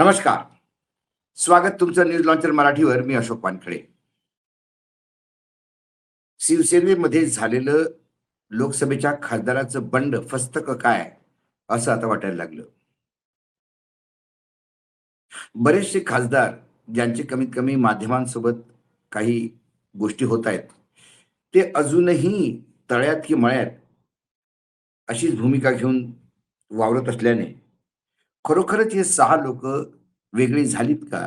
नमस्कार. स्वागत तुमचं न्यूज लॉन्चर मराठीवर. मी अशोक वानखडे. शिवसेनेमध्ये झालेलं लोकसभेच्या खासदाराचं बंड फस्तक काय असं आता वाटायला लागलं. बरेचसे खासदार ज्यांचे कमीत कमी माध्यमांसोबत काही गोष्टी होत आहेत, ते अजूनही तळ्यात की मळ्यात अशीच भूमिका घेऊन वावरत असल्याने खरोखरच हे 6 लोकं वेगळी झालीत का?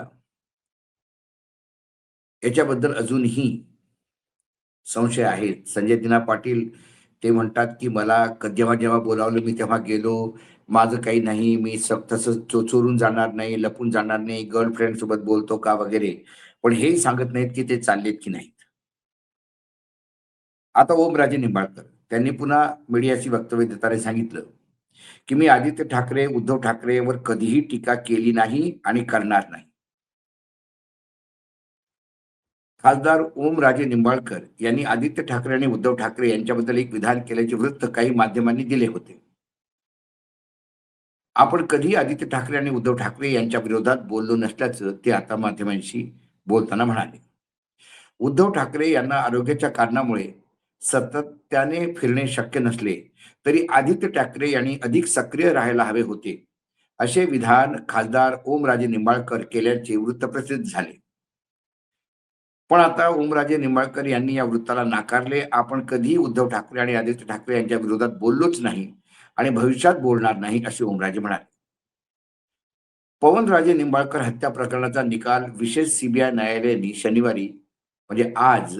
याच्याबद्दल अजूनही संशय आहेत. संजय दिना पाटील ते म्हणतात, की मला जेव्हा-जेव्हा बोलावलं मी तेव्हा गेलो. माझं काही नाही. मी तसं चोरून जाणार नाही, लपून जाणार नाही. गर्लफ्रेंड सोबत बोलतो का वगैरे. पण हेही सांगत नाहीत, की ते चाललेत की नाहीत. आता ओमराजे निंबाळकर त्यांनी पुन्हा मीडियाशी वक्तव्य देताना सांगितलं, की मी आदित्य ठाकरे, उद्धव ठाकरेवर कधीही टीका केली नाही आणि करणार नाही. खासदार ओमराजे निंबाळकर यांनी आदित्य ठाकरे आणि उद्धव ठाकरे यांच्याबद्दल एक विधान केल्याचे वृत्त काही माध्यमांनी दिले होते. आपण कधीही आदित्य ठाकरे आणि उद्धव ठाकरे यांच्या विरोधात बोललो नसल्याचं ते आता माध्यमांशी बोलताना म्हणाले. उद्धव ठाकरे यांना आरोग्याच्या कारणामुळे सातत्याने फिरणे शक्य नसले, तरी आदित्य ठाकरे यांनी अधिक सक्रिय राहायला हवे होते, असे विधान खासदार ओमराजे निंबाळकर केल्याचे वृत्त प्रसिद्ध झाले. पण आता ओमराजे निंबाळकर यांनी या वृत्ताला नाकारले. आपण कधीही उद्धव ठाकरे आणि आदित्य ठाकरे यांच्या विरोधात बोललोच नाही आणि भविष्यात बोलणार नाही, असे ओमराजे म्हणाले. पवनराजे निंबाळकर हत्या प्रकरणाचा निकाल विशेष सीबीआय न्यायालयाने शनिवारी म्हणजे आज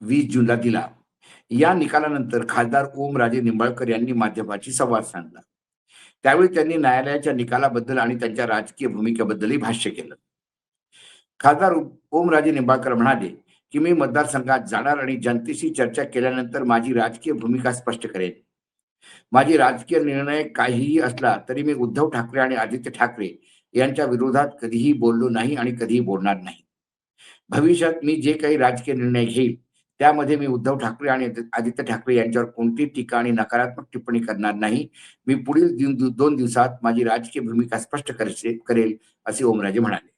20 जूनला दिला. या निकालानंतर खासदार ओमराजे निंबाळकर यांनी माध्यमांशी संवाद साधला. त्यावेळी त्यांनी न्यायालयाच्या निकालाबद्दल आणि त्यांच्या राजकीय भूमिकेबद्दलही भाष्य केलं. खासदार ओमराजे निंबाळकर म्हणाले, की मी मतदारसंघात जाणार आणि जनतेशी चर्चा केल्यानंतर माझी राजकीय भूमिका स्पष्ट करेन. माझी राजकीय निर्णय काहीही असला तरी मी उद्धव ठाकरे आणि आदित्य ठाकरे यांच्या विरोधात कधीही बोललो नाही आणि कधीही बोलणार नाही. भविष्यात मी जे काही राजकीय निर्णय घेईल, त्यामध्ये मी उद्धव ठाकरे आणि आदित्य ठाकरे यांच्यावर कोणतीही टीका आणि नकारात्मक टिप्पणी करणार नाही. मी पुढील 2 दिवसात माझी राजकीय भूमिका स्पष्ट करेल, असे ओमराजे म्हणाले.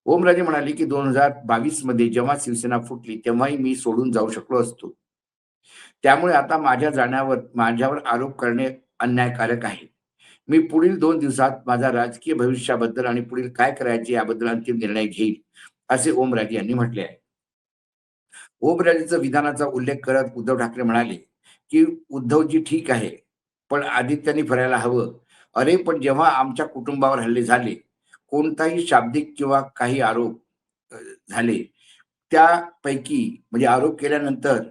ओमराजे म्हणाले, की 2022 मध्ये जेव्हा शिवसेना फुटली, तेव्हाही मी सोडून जाऊ शकलो असतो. त्यामुळे आता माझ्यावर आरोप करणे अन्यायकारक आहे. मी पुढील 2 दिवसात माझ्या राजकीय भविष्याबद्दल आणि पुढील काय करायचे याबद्दल अंतिम निर्णय घेईल, असे ओमराजे यांनी म्हटले आहे. ओमराजेंचा विधानाचा उल्लेख करत उद्धव ठाकरे म्हणाले, की "उद्धवजी ठीक आहे, पण आदित्यनी फिरायला हवं. अरे, पण जेव्हा आमच्या कुटुंबावर हल्ले झाले, कोणताही शाब्दिक किंवा काही आरोप अ, झाले, त्यापैकी म्हणजे आरोप केल्यानंतर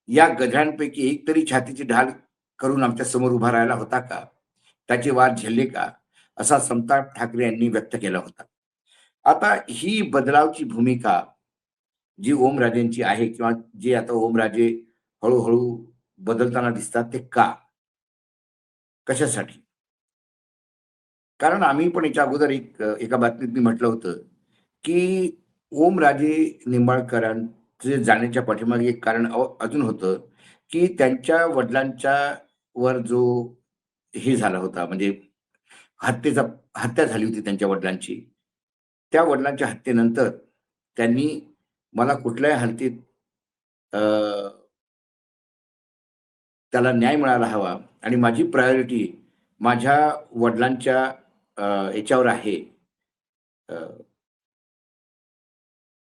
या गध्यांपैकी एक तरी छातीची ढाल करून आमच्या समोर उभा राहिला होता का? त्याचे वार झेलले का?" असा संताप ठाकरे यांनी व्यक्त केला होता. आता ही बदलावची भूमिका जी ओमराजेंची आहे किंवा जे आता ओमराजे हळू-हळू बदलताना दिसतात ते का? कशासाठी? कारण आम्ही पण याच्या अगोदर एका बातमीत मी म्हटलं होतं, की ओमराजे निंबाळकरांचे जाण्याच्या पाठीमागे एक कारण अजून होतं, की त्यांच्या वडिलांच्या वर जो हे झाला होता म्हणजे हत्येचा हत्या झाली होती त्यांच्या वडिलांची. त्या वडिलांच्या हत्येनंतर त्यांनी मला कुठल्याही हालतीत अ, त्याला न्याय मिळायला हवा आणि माझी प्रायोरिटी माझ्या वडिलांच्या अ, याच्यावर आहे. अ,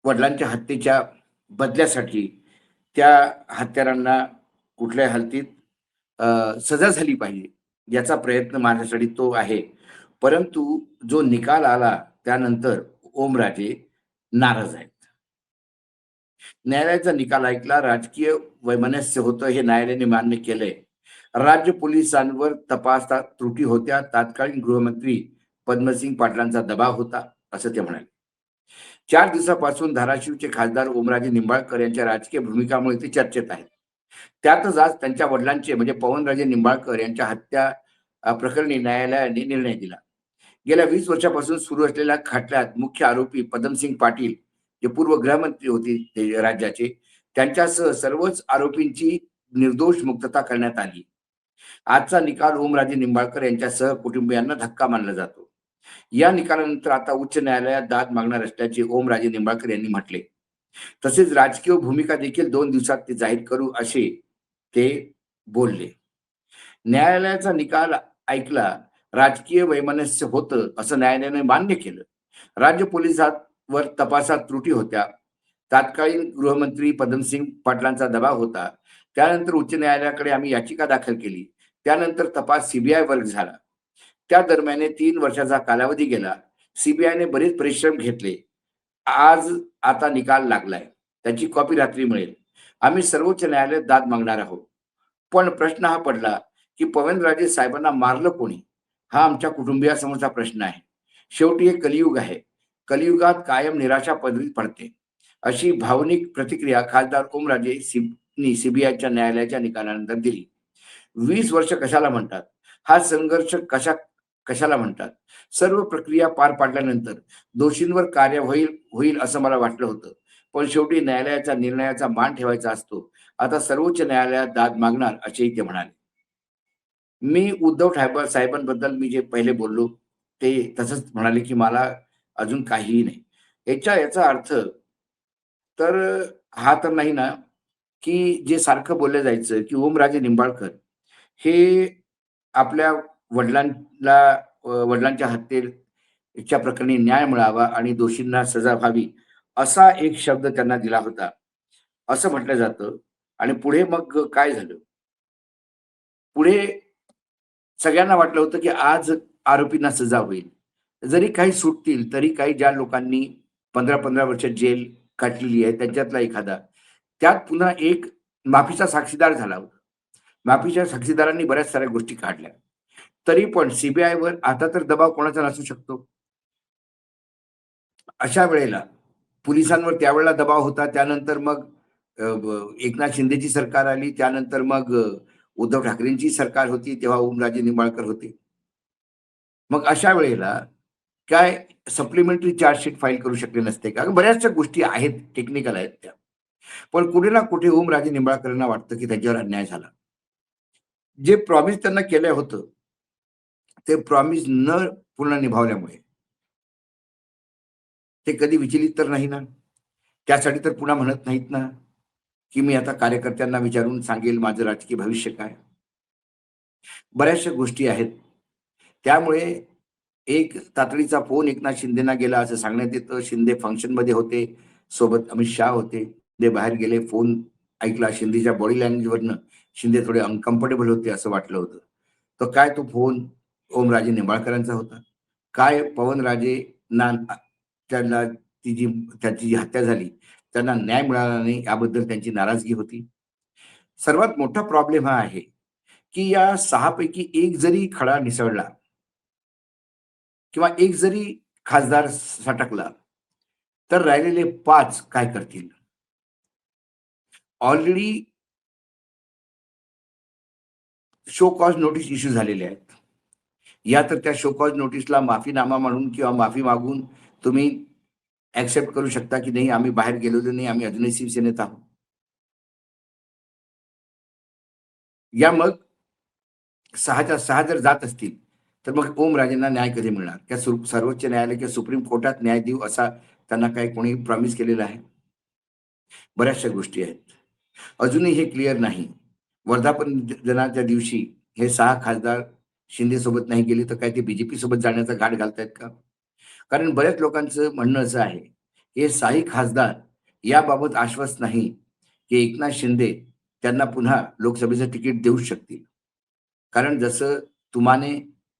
वडिलांच्या हत्येच्या बदल्यासाठी त्या हत्यारांना कुठल्याही हालतीत सजा झाली पाहिजे, याचा प्रयत्न माझ्यासाठी तो आहे. परंतु जो निकाल आला त्यानंतर ओमराजे नाराज आहेत. न्यायालयाचा निकाल ऐकला, राजकीय वैमनस्य होतं हे न्यायालयाने मान्य केलंय. राज्य पोलिसांवर तपासात त्रुटी होत्या. तत्कालीन गृहमंत्री पद्मसिंग पाटलांचा दबाव होता, असं ते म्हणाले. 4 दिवसापासून धाराशिवचे खासदार ओमराजे निंबाळकर यांच्या राजकीय भूमिकामुळे ते चर्चेत आहेत. त्यातच आज त्यांच्या वडिलांचे म्हणजे पवनराजे निंबाळकर यांच्या हत्या प्रकरणी न्यायालयाने निर्णय दिला. गेल्या 20 वर्षापासून सुरू असलेल्या खटल्यात मुख्य आरोपी पदमसिंग पाटील, जे पूर्व गृहमंत्री होते ते राज्याचे, त्यांच्यासह सर्वच आरोपींची निर्दोष मुक्तता करण्यात आली. आजचा निकाल ओमराजे निंबाळकर यांच्यासह कुटुंबियांना धक्का मानला जातो. या निकालानंतर आता उच्च न्यायालयात दाद मागणार असल्याचे ओमराजे निंबाळकर यांनी म्हटले. तसेच राजकीय भूमिका देखील 2 दिवसात ते जाहीर करू असे ते बोलले. न्यायालयाचा निकाल ऐकला. राजकीय वैमनस्य होतं असं न्यायालयाने मान्य केलं. राज्य पोलिसांवर तपासात त्रुटी होत्या. तत्कालीन गृहमंत्री पद्मसिंग पाटलांचा दबाव होता. त्यानंतर उच्च न्यायालयाकडे आम्ही याचिका दाखल केली. त्यानंतर तपास सीबीआय वर्ग झाला. त्या दरम्यान 3 वर्षाचा कालावधी गेला. सीबीआयने बरेच परिश्रम घेतले. आज आता निकाल लागलाय. त्याची कॉपी रात्री मिळेल. आम्ही सर्वोच्च न्यायालयात दाद मागणार आहोत. पण प्रश्न हा पडला, की पवनराजे साहेबांना मारलं कोणी? हा आमच्या कुटुंबियासमोरचा प्रश्न आहे. शेवटी हे कलियुग आहे. कलियुगात कायम निराशा पदरी पडते. अशी भावनिक प्रतिक्रिया खासदार ओमराजे सीबीआयच्या न्यायालयाच्या निकालानंतर दिली. 20 वर्ष कशाला म्हणतात? हा संघर्ष कशाला म्हणतात? सर्व प्रक्रिया पार पाडल्यानंतर दोषींवर कार्यवाही होईल असं मला वाटलं होतं. पण शेवटी न्यायालयाच्या निर्णयाचा मान ठेवायचा असतो. आता सर्वोच्च न्यायालयात दाद मागणार असेही ते म्हणाले. मी उद्धव ठाकरे साहेबांबद्दल मी जे पहिले बोललो, ते तसंच म्हणाले, की मला अजून काहीही नाही. याचा अर्थ तर हा तर नाही ना, की जे सारखं बोललं जायचं, की ओमराजे निंबाळकर हे आपल्या वडिलांना वडिलांच्या हत्येच्या प्रकरणी न्याय मिळावा आणि दोषींना सजा व्हावी, असा एक शब्द त्यांना दिला होता, असं म्हटलं जातं. आणि पुढे मग काय झालं? पुढे सगळ्यांना वाटलं होतं, की आज आरोपींना सजा होईल. जरी काही सुटतील, तरी काही ज्या लोकांनी 15-15 वर्ष जेल काटलेली आहे, त्यांच्यातला एखादा, त्यात पुन्हा एक माफीचा साक्षीदार झाला होता. माफीच्या साक्षीदारांनी बऱ्याच साऱ्या गोष्टी काढल्या. तरी पण सीबीआयवर आता तर दबाव कोणाचा नसू शकतो. अशा वेळेला पोलिसांवर त्यावेळेला दबाव होता. त्यानंतर मग एकनाथ शिंदेची सरकार आली. त्यानंतर मग उद्धव ठाकरेंची सरकार होती. तेव्हा ओमराजे निंबाळकर होते. मग अशा वेळेला काय सप्लिमेंटरी चार्जशीट फाईल करू शकले नसते का? बऱ्याचशा गोष्टी आहेत, टेक्निकल आहेत त्या. पण कुठे ना कुठे ओमराजे निंबाळकरांना वाटतं, की त्यांच्यावर अन्याय झाला. जे प्रॉमिस त्यांना केलं होतं, ते प्रॉमिस न पूर्ण निभावल्यामुळे ते कधी विचलित तर नाही ना. त्यासाठी तर पुन्हा म्हणत नाहीत ना, की मी आता कार्यकर्त्यांना विचारून सांगेल माझं राजकीय भविष्य काय? बऱ्याचशा गोष्टी आहेत. त्यामुळे एक तातडीचा फोन एकनाथ शिंदेना गेला असं सांगण्यात येतं. शिंदे फंक्शनमध्ये होते. सोबत अमित शहा होते. ते बाहेर गेले. फोन ऐकला. शिंदेच्या बॉडी लँग्वेजवरनं शिंदे थोडे अनकम्फर्टेबल होते असं वाटलं होतं. तर काय तो फोन ओमराजे निंबाळकरांचा होता. काय पवनराजेंना त्यांना त्याची जी हत्या झाली, त्यांना न्याय मिळाला नाही याबद्दल त्यांची नाराजगी होती. सर्वात मोठा प्रॉब्लेम हा आहे, की या 6 पैकी 1 जरी खडा निसळला किंवा एक जरी खासदार सटकला, तर राहिलेले 5 काय करतील? Already show cause notice issue झालेल्या आहेत. या तर त्या शो कॉज नोटीसला माफीनामा म्हणून किंवा माफी मागून तुम्ही एक्सेप्ट करू शकता, की नाही आम्ही बाहेर गेलेलो नाही, आम्ही अजूनही शिवसेनेत आहोत. या मग 6च्या 6 जर जात असतील, तर मग ओमराजेंना न्याय कधी मिळणार? त्या सर्वोच्च न्यायालय किंवा सुप्रीम कोर्टात न्याय देऊ असा त्यांना काही कोणी प्रॉमिस केलेला आहे? बऱ्याचशा गोष्टी आहेत. अजूनही हे क्लिअर नाही. वर्धापन दिनाच्या दिवशी हे 6 खासदार शिंदेसोबत नाही गेले, तर काय ते बीजेपी सोबत जाण्याचा घाट घालतायत का? कारण बऱ्याच लोकांचं म्हणणं असं आहे, की हे 6ही खासदार याबाबत आश्वस्त नाही, की एकनाथ शिंदे त्यांना पुन्हा लोकसभेचं तिकीट देऊच शकतील. कारण जसं तुमाने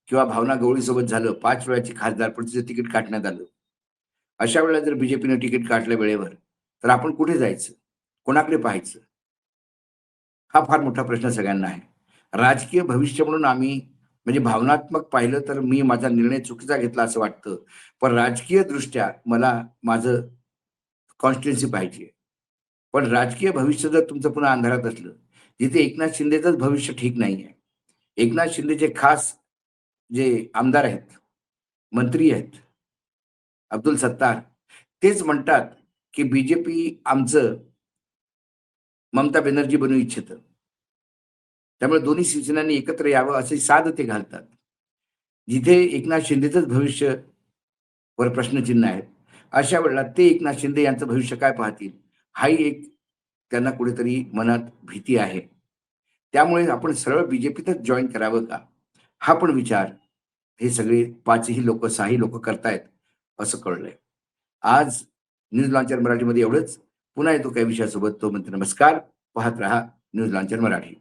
किंवा भावना गवळीसोबत झालं, 5 वेळाची खासदार पण तिचं तिकीट काढण्यात आलं. अशा वेळेला जर बीजेपीने तिकीट काढलं वेळेवर, तर आपण कुठे जायचं? कोणाकडे पाहायचं? हा फार मोठा प्रश्न सगळ्यांना आहे. राजकीय भविष्य म्हणून आम्ही म्हणजे भावनात्मक पाहिलं तर मी माझा निर्णय चुकीचा घेतला असं वाटतं. पण राजकीयदृष्ट्या मला माझं कॉन्स्टिट्युएन्सी पाहिजे. पण राजकीय भविष्य जर तुमचं पुन्हा अंधारात असलं, जिथे एकनाथ शिंदेचंच भविष्य ठीक नाहीये. एकनाथ शिंदेचे खास जे आमदार आहेत, मंत्री आहेत, अब्दुल सत्तार, तेच म्हणतात, की बीजेपी आमचं ममता बॅनर्जी बनवू इच्छितं. त्यामुळे दोन्ही शिवसेनांनी एकत्र यावं अशी साद ते घालतात. जिथे एकनाथ शिंदेचंच भविष्य वर प्रश्नचिन्ह आहे. अशा वेळेला ते एकनाथ शिंदे यांचं भविष्य काय पाहतील? हाही एक त्यांना कुठेतरी मनात भीती आहे. त्यामुळे आपण सरळ बीजेपीतच जॉइन करावं का? हा पण विचार हे सगळे 5ही लोकं, 6ही लोकं करतायत असं कळलंय. आज न्यूज लॉन्चर मराठीमध्ये एवढंच. पुन्हा येतो काही विषयासोबत. तोपर्यंत नमस्कार. पाहत रहा न्यूज लॉन्चर मराठी.